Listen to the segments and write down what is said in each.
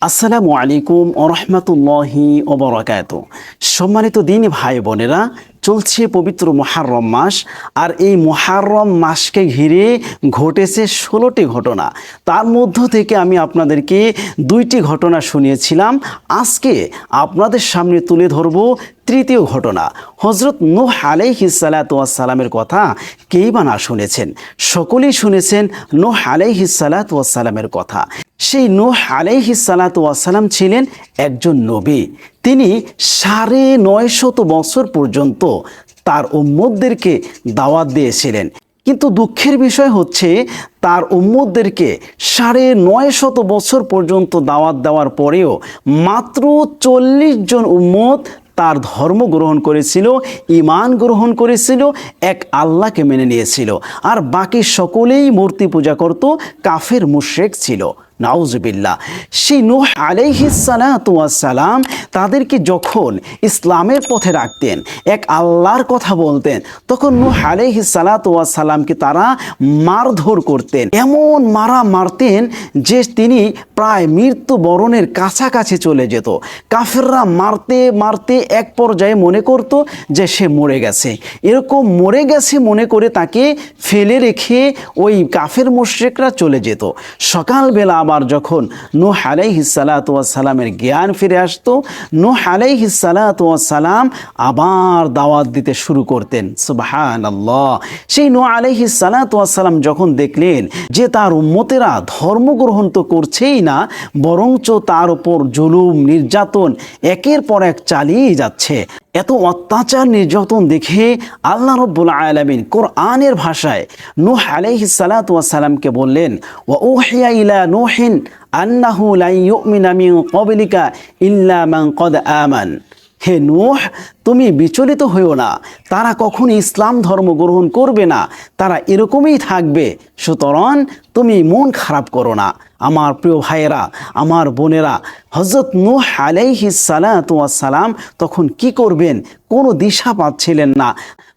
আসসালামু আলাইকুম ওরহমতুল্লাহি ওবরাকাতু। সম্মানিত দিনী ভাই বোনেরা, চলছে পবিত্র মুহররম মাস। আর এই মুহররম মাসকে ঘিরে ঘটেছে 16টি ঘটনা। তার মধ্য থেকে আমি আপনাদেরকে 2টি ঘটনা শুনিয়েছিলাম। আজকে আপনাদের সামনে তুলে ধরব তৃতীয় ঘটনা। হজরত নূহ আলাইহিস সালাতু ওয়াস সালামের কথা কেই বা না শুনেছেন? সকলেই শুনেছেন নূহ আলাইহিস সালাতু ওয়াস সালামের কথা। সেই নূহ আলাইহিস সালাতু ওয়াস সালাম ছিলেন একজন নবী। তিনি 950 বছর পর্যন্ত তার উম্মতদেরকে দাওয়াত দিয়েছিলেন। কিন্তু দুঃখের বিষয় হচ্ছে, তার উম্মতদেরকে 950 বছর পর্যন্ত দাওয়াত দেওয়ার পরেও মাত্র 40 জন উম্মত তার ধর্ম গ্রহণ করেছিল, ঈমান গ্রহণ করেছিল, এক আল্লাহকে মেনে নিয়েছিল। আর বাকি সকলেই মূর্তি পূজা করত, কাফের মুশরিক ছিল। নাউজুবিল্লাহ। সেই নূহ আলাইহিস সালাতু ওয়াস সালাম তাদেরকে যখন ইসলামের পথে রাখতেন, এক আল্লাহর কথা বলতেন, তখন নূহ আলাইহিস সালাতু ওয়াস সালামকে তারা মারধর করতেন। এমন মারতেন যে তিনি প্রায় মৃত্যুবরণের কাছাকাছি চলে যেত। কাফেররা মারতে মারতে এক পর্যায়ে মনে করত যে সে মরে গেছে। এরকম মরে গেছে মনে করে তাকে ফেলে রেখে ওই কাফের মুশরিকরা চলে যেত। সকালবেলা আবার যখন নূহ আলাইহিস সালাতু ওয়াস সালামের জ্ঞান ফিরে আসতো, নূহ আলাইহিস সালাতু ওয়াস সালাম আবার দাওয়াত দিতে শুরু করতেন। সুবহানাল্লাহ। সেই নূহ আলাইহিস সালাতু ওয়াস সালাম যখন দেখলেন যে তার উম্মতেরা ধর্ম গ্রহণ তো করছেই না, বরঞ্চ তার উপর জুলুম নির্যাতন একের পর এক চালিয়ে যাচ্ছে, এত অত্যাচার নির্যাতন দেখে আল্লাহ রাব্বুল আলামিন কোরআনের ভাষায় নূহ আলাইহিস সালাতু ওয়াস সালামকে বললেন, ওয়া উহিয়া ইলা নূহিন আন্নাহু লা ইউমিনা মিন ক্বাবলিকা ইল্লা মান ক্বাদ আমান। হে নূহ, তুমি বিচলিত হইও না, তারা কখনো ইসলাম ধর্ম গ্রহণ করবে না, তারা এরকমই থাকবে। সুতরাং তুমি মন খারাপ করো না। আমার প্রিয় ভাইয়েরা, আমার বোনেরা, হযরত নূহ আলাইহিস সালাতু ওয়াস সালাম তখন কি করবেন কোনো দিশা পাচ্ছিলেন না।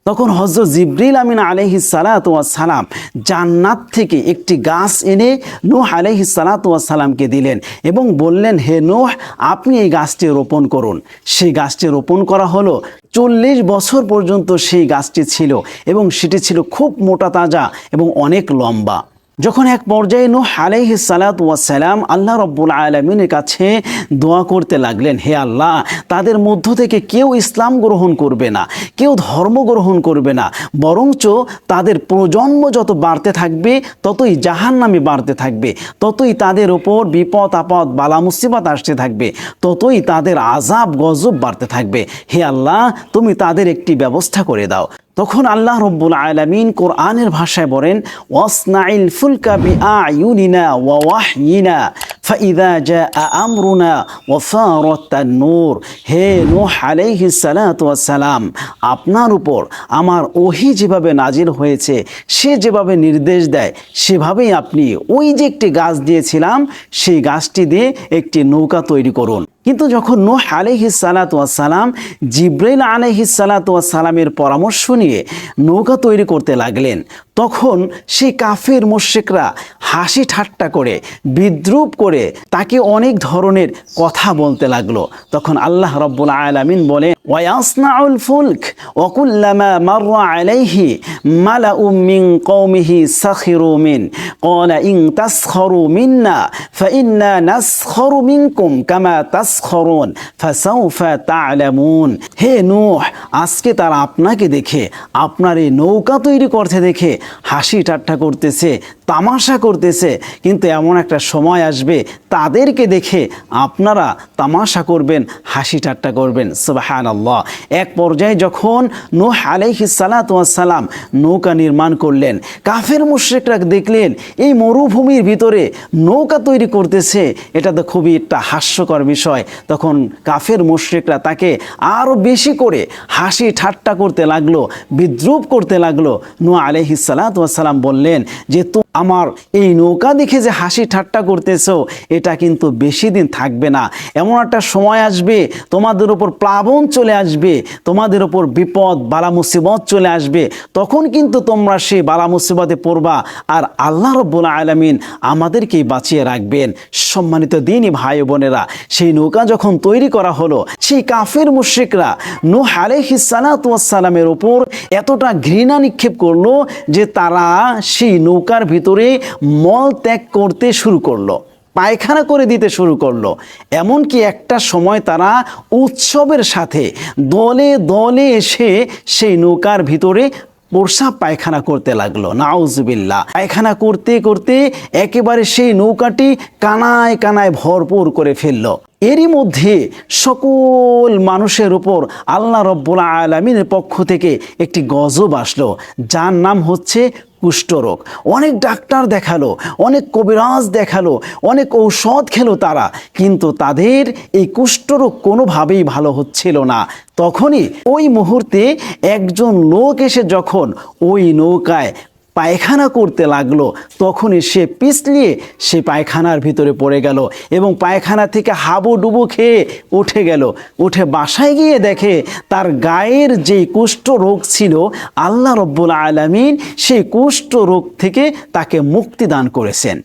তখন হযরত জিবরিল আমিন আলাইহিস সালাতু ওয়াস সালাম জান্নাত থেকে একটি গাছ এনে নূহ আলাইহিস সালাতু ওয়াস সালামকে দিলেন এবং বললেন, হে নূহ, আপনি এই গাছটি রোপণ করুন। সেই গাছটি রোপণ করা হলো। 40 বছর পর্যন্ত সেই গাছটি ছিল এবং সেটি ছিল খুব মোটা তাজা এবং অনেক লম্বা। যখন এক পর্যায়ে নূহ আলাইহিস সালাতু ওয়াস সালাম আল্লাহ রাব্বুল আলামিনের কাছে দোয়া করতে লাগলেন, হে আল্লাহ, তাদের মধ্য থেকে কেউ ইসলাম গ্রহণ করবে না, কেউ ধর্ম গ্রহণ করবে না, বরঞ্চ তাদের প্রজন্ম যত বাড়তে থাকবে ততই জাহান্নামে বাড়তে থাকবে, ততই তাদের ওপর বিপদ আপদ বালা মুসিবত আসতে থাকবে, ততই তাদের আযাব গজব বাড়তে থাকবে। হে আল্লাহ, তুমি তাদের একটি ব্যবস্থা করে দাও। তখন আল্লাহ রাব্বুল আলামিন কোরআনের ভাষায় বলেন, ওয়াসনাইল ফুলকা বিআয়ুনিনা ওয়া ওয়াহয়িনা ফাইযা জাআ আমরুনা ওয়া ফারাতান নূর। হে নূহ আলাইহিস সালাতু ওয়াস সালাম, আপনার উপর আমার ওহী যেভাবে নাজিল হয়েছে, সে যেভাবে নির্দেশ দেয় সেভাবেই আপনি ওই যে একটি গাছ দিয়েছিলাম সেই গাছটি দিয়ে একটি নৌকা তৈরি করুন। কিন্তু যখন নূহ আলাইহিস সালাতু ওয়াস সালাম জিবরাইল আলাইহিস সালাতু ওয়াস সালামের পরামর্শ নিয়ে নৌকা তৈরি করতে লাগলেন, তখন সেই কাফের মুশরিকরা হাসি ঠাট্টা করে বিদ্রূপ করে তাকে অনেক ধরনের কথা বলতে লাগলো। তখন আল্লাহ রাব্বুল আলামিন বলেন, ওয়ায়াসনাউল ফুলক ওয়া কুল্লামা মাররা আলাইহি মালাউম মিন কওমিহি সাখিরু মিন ক্বালা ইন তাসখারু মিন্না ফাইন্না নাসখারু মিনকুম কামা তাসখারুন ফাসাউফা তা'লামুন। হে নূহ, আজকে তারা আপনাকে দেখে, আপনার এই নৌকা তৈরি করতে দেখে হাসি ঠাট্টা করতেছে, তামাশা করতেছে, কিন্তু এমন একটা সময় আসবে তাদেরকে দেখে আপনারা তামাশা করবেন, হাসি ঠাট্টা করবেন। সুবহানাল্লাহ। এক পর্যায়ে যখন নূহ আলাইহিস সালাতু ওয়াস সালাম নৌকা নির্মাণ করলেন, কাফের মুশরিকরা দেখলেন এই মরুভূমির ভিতরে নৌকা তৈরি করতেছে, এটা তো খুবই একটা হাস্যকর বিষয়। তখন কাফের মুশরিকরা তাকে আরও বেশি করে হাসি ঠাট্টা করতে লাগলো, বিদ্রূপ করতে লাগলো। নূহ আলাইহিস সালাতু ওয়াস সালাম বললেন যে আমার এই নৌকা দেখে যে হাসি ঠাট্টা করতেছো, এটা কিন্তু বেশি দিন থাকবে না। এমন একটা সময় আসবে তোমাদের উপর প্লাবন চলে আসবে, তোমাদের উপর বিপদ বালা মুসিবত চলে আসবে, তখন কিন্তু তোমরা সেই বালা মুসিবতে পড়বা, আর আল্লাহ রাব্বুল আলামিন আমাদেরকেই বাঁচিয়ে রাখবেন। সম্মানিত দ্বীনি ভাই বোনেরা, সেই নৌকা যখন তৈরি করা হলো, সেই কাফের মুশরিকরা নূহ আলাইহিস সালাতু ওয়াস সালামের উপর এতটা ঘৃণা নিক্ষেপ করলো যে তারা সেই নৌকার ভিতরে মল ত্যাগ করতে শুরু করলো, পায়খানা করে দিতে শুরু করলো। এমনকি একটা সময় তারা উৎসবের সাথে দলে দলে এসে সেই নৌকার ভিতরে প্রসাব পায়খানা করতে লাগলো। নাউজুবিল্লাহ। পায়খানা করতে করতে একেবারে সেই নৌকাটি কানায় কানায় ভরপুর করে ফেললো। এরই মধ্যে সকল মানুষের উপর আল্লাহ রাব্বুল আলামিনের পক্ষ থেকে একটি গজব আসলো, যার নাম হচ্ছে কুষ্ঠরোগ। অনেক ডাক্তার দেখালো, অনেক কবিরাজ দেখালো, অনেক ঔষধ খেলো তারা, কিন্তু তাদের এই কুষ্ঠরোগ কোনোভাবেই ভালো হচ্ছিল না। তখনই ওই মুহূর্তে একজন লোক এসে যখন ওই নৌকায় পায়খানা করতে লাগলো, তখনই সে পিছলিয়ে সে পায়খানার ভিতরে পড়ে গেল এবং পায়খানা থেকে হাবুডুবু খেয়ে উঠে গেল। উঠে বাসায় গিয়ে দেখে তার গায়ের যেই কুষ্ঠ রোগ ছিল, আল্লাহ রাব্বুল আলামিন সেই কুষ্ঠ রোগ থেকে তাকে মুক্তি দান করেছেন।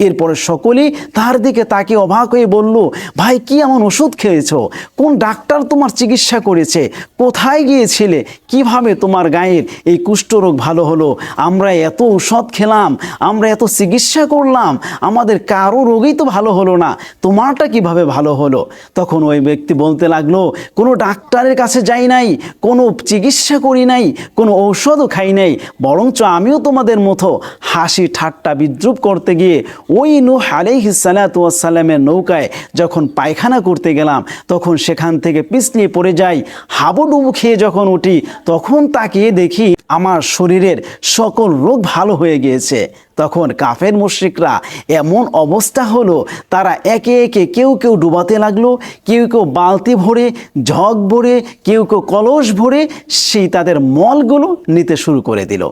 এরপরে সকলেই তার দিকে তাকে অবাক হয়ে বলল, ভাই কি এমন ওষুধ খেয়েছো? কোন ডাক্তার তোমার চিকিৎসা করেছে? কোথায় গিয়েছিলে? কিভাবে তোমার গায়ের এই কুষ্ঠরোগ ভালো হলো? আমরা এত ঔষধ খেলাম, আমরা এত চিকিৎসা করলাম, আমাদের কারো রোগই তো ভালো হলো না, তোমারটা কিভাবে ভালো হলো? তখন ওই ব্যক্তি বলতে লাগলো, কোনো ডাক্তারের কাছে যাই নাই, কোনো চিকিৎসা করি নাই, কোনো ঔষধও খাই নাই, বরঞ্চ আমিও তোমাদের মতো হাসি ঠাট্টা বিদ্রুপ করতে গিয়ে ওই নূহ আলাইহিস সালাতু ওয়াস সালামের নৌকায় যখন পায়খানা করতে গেলাম, তখন সেখান থেকে পিছলিয়ে পড়ে যাই, হাবুডুবু খেয়ে যখন উঠি, তখন তাকিয়ে দেখি আমার শরীরের সকল রোগ ভালো হয়ে গিয়েছে। তখন কাফের মুশরিকরা এমন অবস্থা হলো, তারা একে একে কেউ কেউ ডুবাতে লাগলো, কেউ কেউ বালতি ভরে, ঝগ ভরে, কেউ কেউ কলস ভরে সেই তাদের মলগুলো নিতে শুরু করে দিল।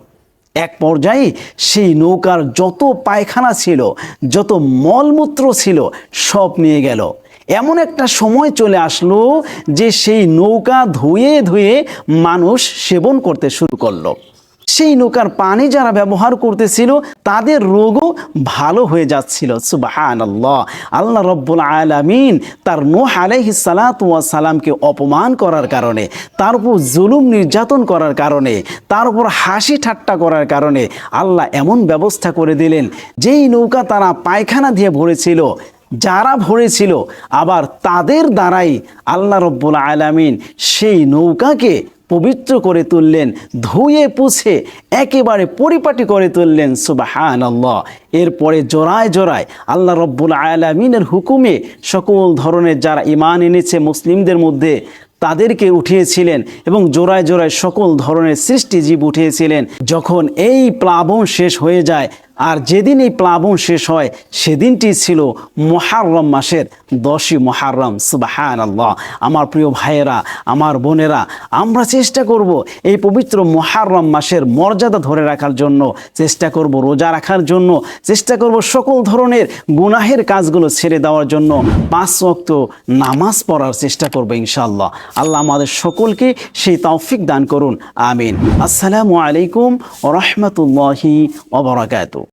এক পর্যায়ে সেই নৌকার যত পায়খানা ছিল, যত মলমূত্র ছিল, সব নিয়ে গেল। এমন একটা সময় চলে আসলো যে সেই নৌকা ধুয়ে ধুয়ে মানুষ সেবন করতে শুরু করলো। সেই নৌকার পানি যারা ব্যবহার করতেছিল তাদের রোগও ভালো হয়ে যাচ্ছিল। সুবহানাল্লাহ। আল্লাহ রাব্বুল আলামিন তার নূহ আলাইহিস সালাতু ওয়াস সালামকে অপমান করার কারণে, তার উপর জুলুম নির্যাতন করার কারণে, তার উপর হাসি ঠাট্টা করার কারণে আল্লাহ এমন ব্যবস্থা করে দিলেন, যেই নৌকা তারা পায়খানা দিয়ে ভরেছিল, যারা ভরেছিল, আবার তাদের দ্বারাই আল্লাহ রাব্বুল আলামিন সেই নৌকাকে পবিত্র করে তুললেন, ধুয়ে পুছে একেবারে পরিপাটি করে তুললেন। সুবহানাল্লাহ। এরপরে জোড়ায় জোড়ায় আল্লাহ রাব্বুল আলামিনের হুকুমে সকল ধরনের যারা ঈমান এনেছে মুসলিমদের মধ্যে তাদেরকে উঠিয়েছিলেন এবং জোড়ায় জোড়ায় সকল ধরনের সৃষ্টিজীব উঠিয়েছিলেন। যখন এই প্লাবন শেষ হয়ে যায়, আর যেদিন এই প্লাবন শেষ হয় সেদিনটি ছিল মুহররম মাসের 10ই মুহররম। সুবহানাল্লাহ। আমার প্রিয় ভাইয়েরা, আমার বোনেরা, আমরা চেষ্টা করব এই পবিত্র মুহররম মাসের মর্যাদা ধরে রাখার জন্য, চেষ্টা করব রোজা রাখার জন্য, চেষ্টা করব সকল ধরনের গুনাহের কাজগুলো ছেড়ে দেওয়ার জন্য, 5 ওয়াক্ত নামাজ পড়ার চেষ্টা করব ইনশাআল্লাহ। আল্লাহ আমাদের সকলকে সেই তৌফিক দান করুন। আমিন। আসসালামু আলাইকুম ওয়া রাহমাতুল্লাহি ওয়া বারাকাতুহু।